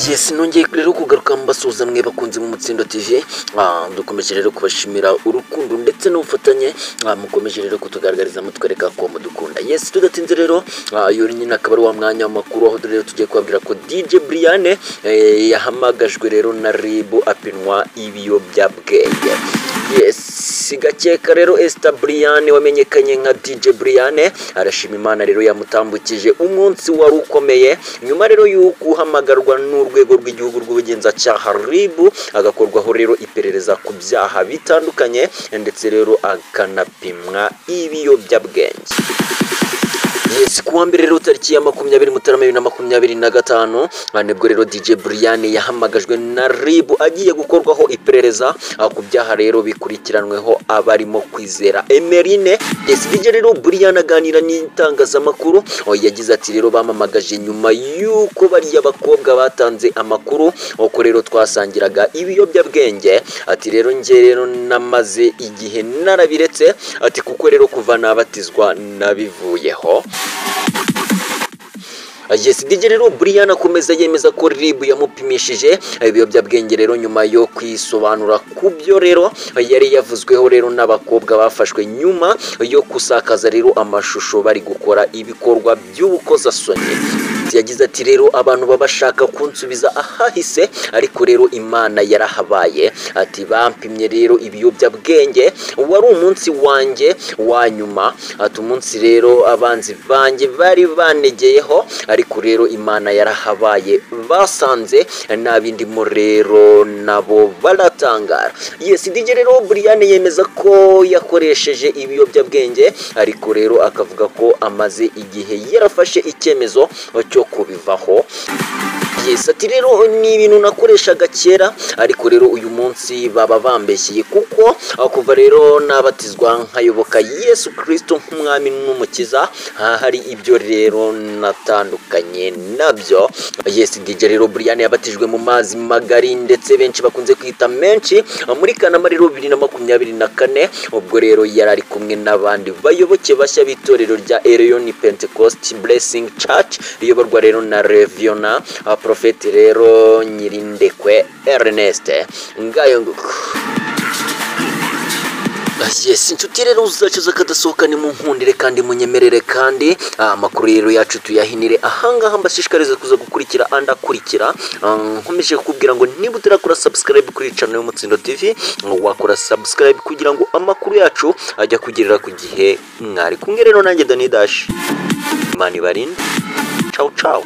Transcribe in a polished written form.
Yes, nongeye rero kugaruka mbasuza mwe bakunze mu Mutsindo TV. Dukomeje rero kubashimira urukundo ndetse n'ubufatanye mukomeje rero kutugaragariza mutwereka ko mudukunda. Yes, tudatinze rero yuri nyina akaba wa mwanya w'amakuru aho rero tugiye kubabwira ko DJ Brian yahamagajwe rero na RIB apinwa ibiyobyabwenge. Yes, gakeka rero Esther Brian wamenyekanye nka DJ Brian arashima Imana rero yamutambukije umunsi wari ukomeye nyuma rero y'uguhamagarwa n'urwego rw'igihugu rw'ubugenzacyaha RIB agakorwaho rero iperereza ku byaha bitandukanye ndetse rero akanapimwa ibiyobyabwenge. Yes, kuwa mbere rero tariki ya 20 Mutarama 2025 nibwo rero DJ Brian yahamagajwe na RIB agiye gukorwaho iperereza ku byaha rero bikurikiranweho abarimo Kwizera Emeline. Yes, DJ rero Brian aganira n'itangazamakuru yagize ati rero bamamagaje nyuma y'uko bari abakobwa batanze amakuru uko rero twasangiraga ibiyobyabwenge. Ati rero nge rero namaze igihe narabiretse, ati kuko rero kuva nabatizwa nabivuyeho. Yes, DJ rero Brian akomeza yemeza ko RIB yamupimishije ibiyobyabwenge rero nyuma yo kwisobanura ku byo rero yari yavuzweho rero n'abakobwa bafashwe nyuma yo kusakaza rero amashusho bari gukora ibikorwa by'ubukozasoni. Yagize ati rero abantu babashaka kunsubiza ahahise ariko rero Imana yarahabaye. Ati bampimye rero ibiyobyabwenge wari umunsi wanjye wa nyuma. Ati umunsi rero abanzi banjye bari banegeyeho ariko rero Imana yarahabaye basanze nabindimo rero nabo baratangara. Yes, DJ rero Brian yemeza ko yakoresheje ibiyobyabwenge ariko rero akavuga ko amaze igihe yarafashe icyemezo cyo kubivaho. Yes, ati rero ni ibintu nakoreshaga kera ariko rero uyu munsi baba bambeshyiye kuko kuva rero nabatizwa nkayoboka Yesu Kristo nk'umwami n'umukiza hari ibyo rero natandukanye nabyo. Yes, DJ rero Brian yabatijwe mu mazi magari ndetse benshi bakunze kwita menshi muri Kanama rero 2024 ubwo rero yarari kumwe n'abandi bayoboke bashya b'itorero rya Elion Pentecost Blessing Church riyoborwa rero na Reviona Prophet rero Nyirindekwe Ernest ngayo nguko. Yes, inshuti rero uzacu zakadasohoka ni munkundire kandi munyemerere kandi amakuru rero yacu tuyahinire ahangaha mbashishikariza kuza gukurikira andakurikira. Nkomeje kukubwira ngo niba utarakora subscribe kuri channel y'Umutsindo TV wakora subscribe kugira ngo amakuru yacu ajya kugerera ku gihe. Mwari kumwe rero nanjye Dani Dash. Imana ibarinde. Ciao ciao.